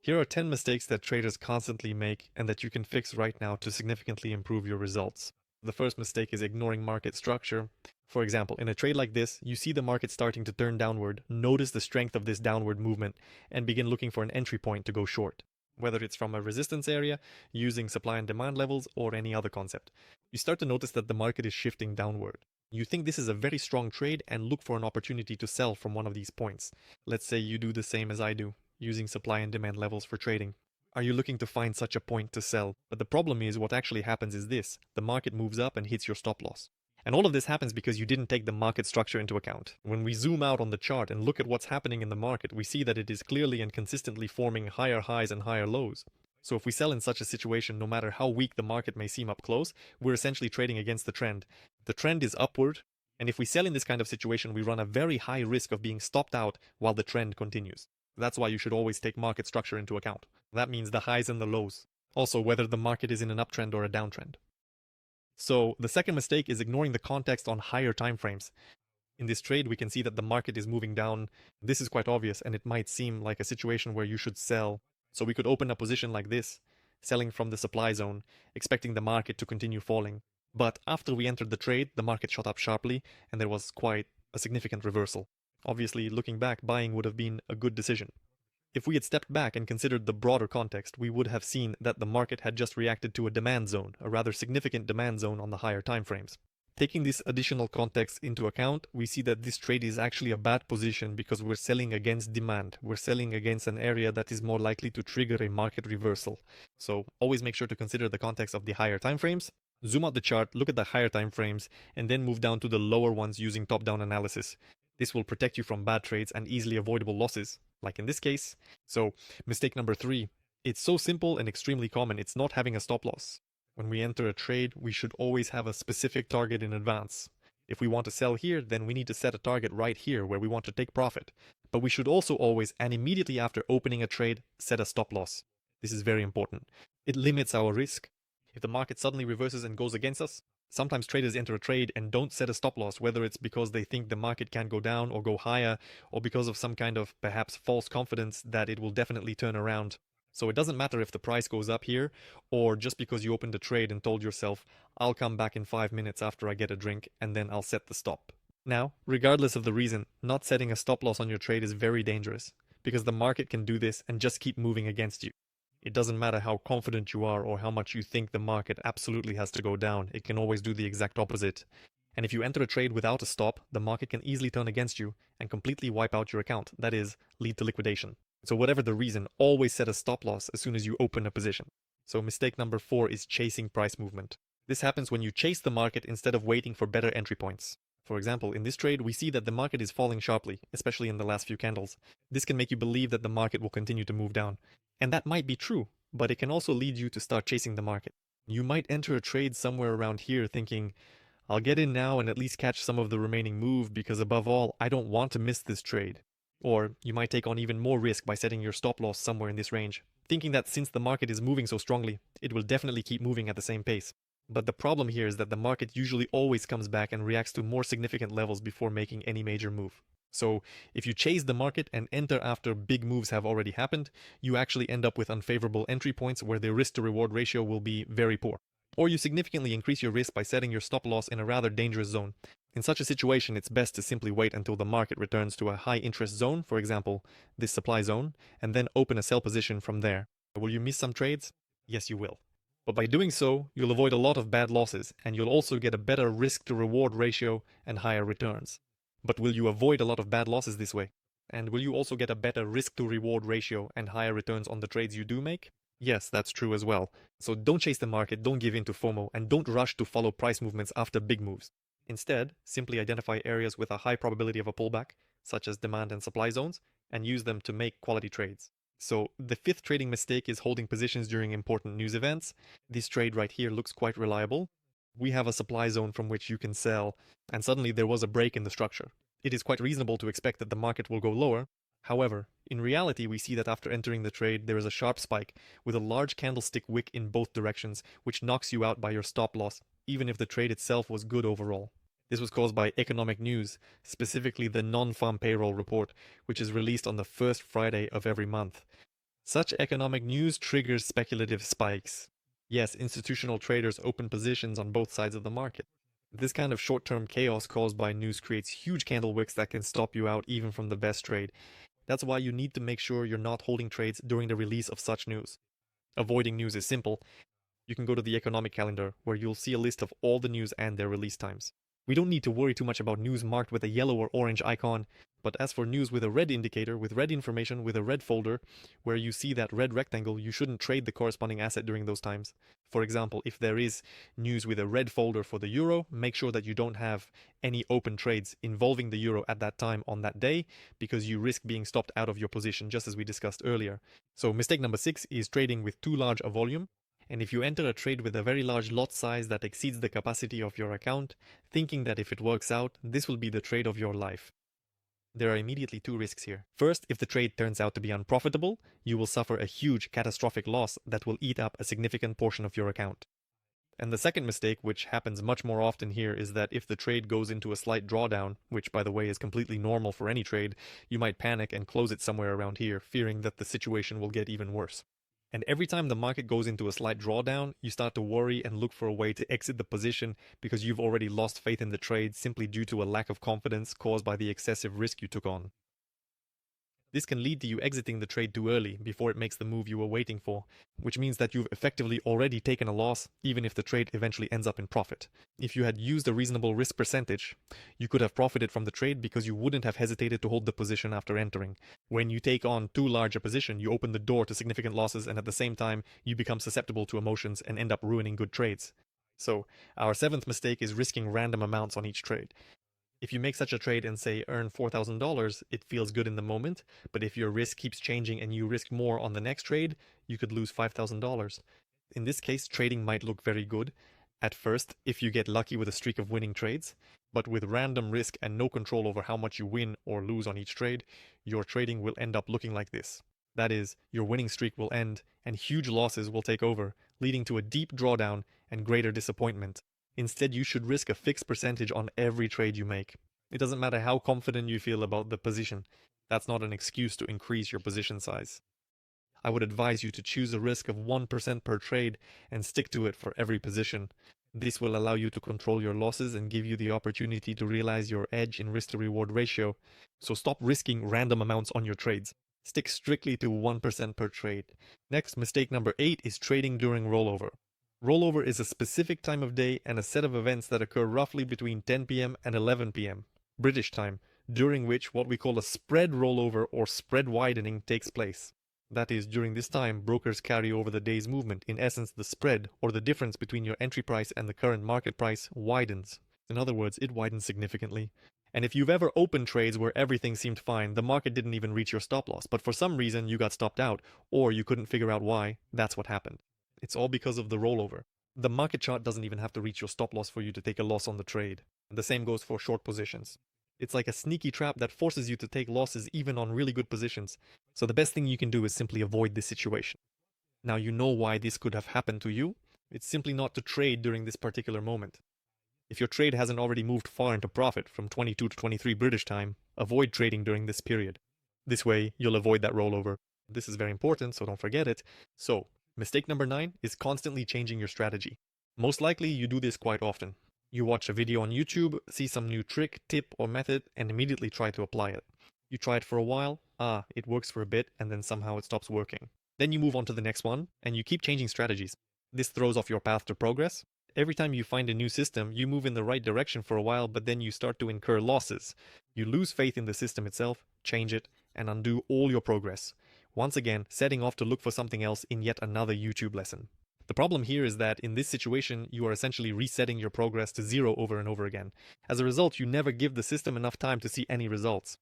Here are 10 mistakes that traders constantly make and that you can fix right now to significantly improve your results. The first mistake is ignoring market structure. For example, in a trade like this, you see the market starting to turn downward, notice the strength of this downward movement, and begin looking for an entry point to go short. Whether it's from a resistance area, using supply and demand levels, or any other concept. You start to notice that the market is shifting downward. You think this is a very strong trade and look for an opportunity to sell from one of these points. Let's say you do the same as I do, using supply and demand levels for trading. Are you looking to find such a point to sell? But the problem is what actually happens is this: the market moves up and hits your stop loss. And all of this happens because you didn't take the market structure into account. When we zoom out on the chart and look at what's happening in the market, we see that it is clearly and consistently forming higher highs and higher lows. So if we sell in such a situation, no matter how weak the market may seem up close, we're essentially trading against the trend. The trend is upward, and if we sell in this kind of situation, we run a very high risk of being stopped out while the trend continues. That's why you should always take market structure into account. That means the highs and the lows. Also, whether the market is in an uptrend or a downtrend. So the second mistake is ignoring the context on higher time frames. In this trade, we can see that the market is moving down. This is quite obvious, and it might seem like a situation where you should sell. So we could open a position like this, selling from the supply zone, expecting the market to continue falling. But after we entered the trade, the market shot up sharply, and there was quite a significant reversal. Obviously, looking back, buying would have been a good decision. If we had stepped back and considered the broader context, we would have seen that the market had just reacted to a demand zone, a rather significant demand zone on the higher time frames. Taking this additional context into account, we see that this trade is actually a bad position because we're selling against demand. We're selling against an area that is more likely to trigger a market reversal. So always make sure to consider the context of the higher time frames. Zoom out the chart, look at the higher time frames, and then move down to the lower ones using top-down analysis. This will protect you from bad trades and easily avoidable losses, like in this case. So, mistake number 3. It's so simple and extremely common. It's not having a stop loss. When we enter a trade, we should always have a specific target in advance. If we want to sell here, then we need to set a target right here where we want to take profit. But we should also always, and immediately after opening a trade, set a stop loss. This is very important. It limits our risk. If the market suddenly reverses and goes against us, sometimes traders enter a trade and don't set a stop loss, whether it's because they think the market can go down or go higher, or because of some kind of perhaps false confidence that it will definitely turn around. So it doesn't matter if the price goes up here, or just because you opened a trade and told yourself, I'll come back in 5 minutes after I get a drink and then I'll set the stop. Now, regardless of the reason, not setting a stop loss on your trade is very dangerous, because the market can do this and just keep moving against you. It doesn't matter how confident you are or how much you think the market absolutely has to go down, it can always do the exact opposite. And if you enter a trade without a stop, the market can easily turn against you and completely wipe out your account, that is, lead to liquidation. So whatever the reason, always set a stop loss as soon as you open a position. So mistake number 4 is chasing price movement. This happens when you chase the market instead of waiting for better entry points. For example, in this trade, we see that the market is falling sharply, especially in the last few candles. This can make you believe that the market will continue to move down. And that might be true, but it can also lead you to start chasing the market. You might enter a trade somewhere around here thinking, I'll get in now and at least catch some of the remaining move because above all, I don't want to miss this trade. Or you might take on even more risk by setting your stop loss somewhere in this range, thinking that since the market is moving so strongly, it will definitely keep moving at the same pace. But the problem here is that the market usually always comes back and reacts to more significant levels before making any major move. So if you chase the market and enter after big moves have already happened, you actually end up with unfavorable entry points where the risk to reward ratio will be very poor. Or you significantly increase your risk by setting your stop loss in a rather dangerous zone. In such a situation, it's best to simply wait until the market returns to a high interest zone, for example, this supply zone, and then open a sell position from there. Will you miss some trades? Yes, you will. But by doing so, you'll avoid a lot of bad losses, and you'll also get a better risk to reward ratio and higher returns. But will you avoid a lot of bad losses this way? And will you also get a better risk to reward ratio and higher returns on the trades you do make? Yes, that's true as well. So don't chase the market, don't give in to FOMO, and don't rush to follow price movements after big moves. Instead, simply identify areas with a high probability of a pullback, such as demand and supply zones, and use them to make quality trades. So the 5th trading mistake is holding positions during important news events. This trade right here looks quite reliable. We have a supply zone from which you can sell, and suddenly there was a break in the structure. It is quite reasonable to expect that the market will go lower. However, in reality, we see that after entering the trade, there is a sharp spike with a large candlestick wick in both directions, which knocks you out by your stop loss, even if the trade itself was good overall. This was caused by economic news, specifically the non-farm payroll report, which is released on the first Friday of every month. Such economic news triggers speculative spikes. Yes, institutional traders open positions on both sides of the market. This kind of short-term chaos caused by news creates huge candle wicks that can stop you out even from the best trade. That's why you need to make sure you're not holding trades during the release of such news. Avoiding news is simple. You can go to the economic calendar, where you'll see a list of all the news and their release times. We don't need to worry too much about news marked with a yellow or orange icon, but as for news with a red indicator, with red information, with a red folder, where you see that red rectangle, you shouldn't trade the corresponding asset during those times. For example, if there is news with a red folder for the euro, make sure that you don't have any open trades involving the euro at that time on that day, because you risk being stopped out of your position, just as we discussed earlier. So mistake number 6 is trading with too large a volume. And if you enter a trade with a very large lot size that exceeds the capacity of your account, thinking that if it works out, this will be the trade of your life. There are immediately two risks here. First, if the trade turns out to be unprofitable, you will suffer a huge catastrophic loss that will eat up a significant portion of your account. And the second mistake, which happens much more often here, is that if the trade goes into a slight drawdown, which by the way is completely normal for any trade, you might panic and close it somewhere around here, fearing that the situation will get even worse. And every time the market goes into a slight drawdown, you start to worry and look for a way to exit the position because you've already lost faith in the trade simply due to a lack of confidence caused by the excessive risk you took on. This can lead to you exiting the trade too early before it makes the move you were waiting for, which means that you've effectively already taken a loss even if the trade eventually ends up in profit. If you had used a reasonable risk percentage, you could have profited from the trade because you wouldn't have hesitated to hold the position after entering. When you take on too large a position, you open the door to significant losses, and at the same time, you become susceptible to emotions and end up ruining good trades. So, our seventh mistake is risking random amounts on each trade. If you make such a trade and say earn $4,000, it feels good in the moment, but if your risk keeps changing and you risk more on the next trade, you could lose $5,000. In this case, trading might look very good at first if you get lucky with a streak of winning trades, but with random risk and no control over how much you win or lose on each trade, your trading will end up looking like this. That is, your winning streak will end and huge losses will take over, leading to a deep drawdown and greater disappointment. Instead, you should risk a fixed percentage on every trade you make. It doesn't matter how confident you feel about the position. That's not an excuse to increase your position size. I would advise you to choose a risk of 1% per trade and stick to it for every position. This will allow you to control your losses and give you the opportunity to realize your edge in risk to reward ratio. So stop risking random amounts on your trades. Stick strictly to 1% per trade. Next, mistake number 8 is trading during rollover. Rollover is a specific time of day and a set of events that occur roughly between 10 p.m. and 11 p.m. British time, during which what we call a spread rollover or spread widening takes place. That is, during this time, brokers carry over the day's movement. In essence, the spread, or the difference between your entry price and the current market price, widens. In other words, it widens significantly. And if you've ever opened trades where everything seemed fine, the market didn't even reach your stop loss, but for some reason you got stopped out, or you couldn't figure out why, that's what happened. It's all because of the rollover. The market chart doesn't even have to reach your stop loss for you to take a loss on the trade. And the same goes for short positions. It's like a sneaky trap that forces you to take losses even on really good positions. So the best thing you can do is simply avoid this situation. Now you know why this could have happened to you. It's simply not to trade during this particular moment. If your trade hasn't already moved far into profit from 22 to 23 British time, avoid trading during this period. This way, you'll avoid that rollover. This is very important, so don't forget it. So, mistake number 9 is constantly changing your strategy. Most likely, you do this quite often. You watch a video on YouTube, see some new trick, tip, or method, and immediately try to apply it. You try it for a while, it works for a bit, and then somehow it stops working. Then you move on to the next one, and you keep changing strategies. This throws off your path to progress. Every time you find a new system, you move in the right direction for a while, but then you start to incur losses. You lose faith in the system itself, change it, and undo all your progress. Once again, setting off to look for something else in yet another YouTube lesson. The problem here is that in this situation, you are essentially resetting your progress to zero over and over again. As a result, you never give the system enough time to see any results.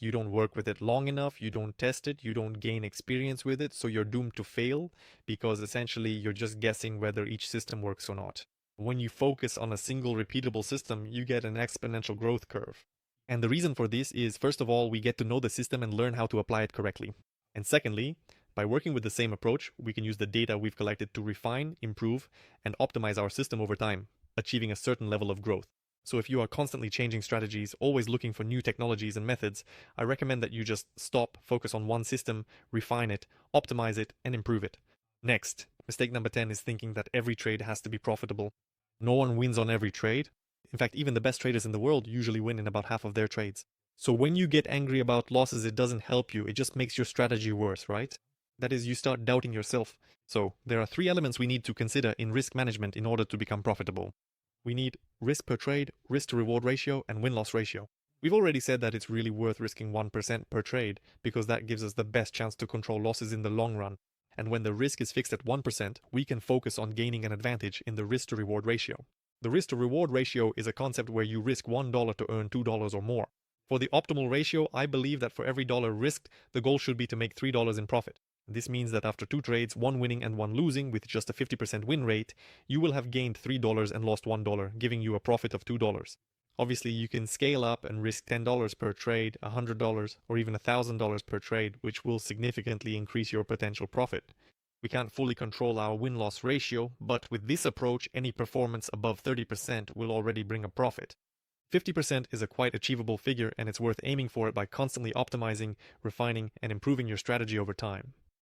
You don't work with it long enough, you don't test it, you don't gain experience with it, so you're doomed to fail because essentially you're just guessing whether each system works or not. When you focus on a single repeatable system, you get an exponential growth curve. And the reason for this is, first of all, we get to know the system and learn how to apply it correctly. And secondly, by working with the same approach, we can use the data we've collected to refine, improve, and optimize our system over time, achieving a certain level of growth. So if you are constantly changing strategies, always looking for new technologies and methods, I recommend that you just stop, focus on one system, refine it, optimize it, and improve it. Next, mistake number 10 is thinking that every trade has to be profitable. No one wins on every trade. In fact, even the best traders in the world usually win in about half of their trades. So when you get angry about losses, it doesn't help you. It just makes your strategy worse, right? That is, you start doubting yourself. So there are 3 elements we need to consider in risk management in order to become profitable. We need risk per trade, risk to reward ratio, and win-loss ratio. We've already said that it's really worth risking 1% per trade because that gives us the best chance to control losses in the long run. And when the risk is fixed at 1%, we can focus on gaining an advantage in the risk to reward ratio. The risk to reward ratio is a concept where you risk $1 to earn $2 or more. For the optimal ratio, I believe that for every dollar risked, the goal should be to make $3 in profit. This means that after 2 trades, one winning and one losing with just a 50% win rate, you will have gained $3 and lost $1, giving you a profit of $2. Obviously, you can scale up and risk $10 per trade, $100, or even $1,000 per trade, which will significantly increase your potential profit. We can't fully control our win-loss ratio, but with this approach, any performance above 30% will already bring a profit. 50% is a quite achievable figure, and it's worth aiming for it by constantly optimizing, refining, and improving your strategy over time.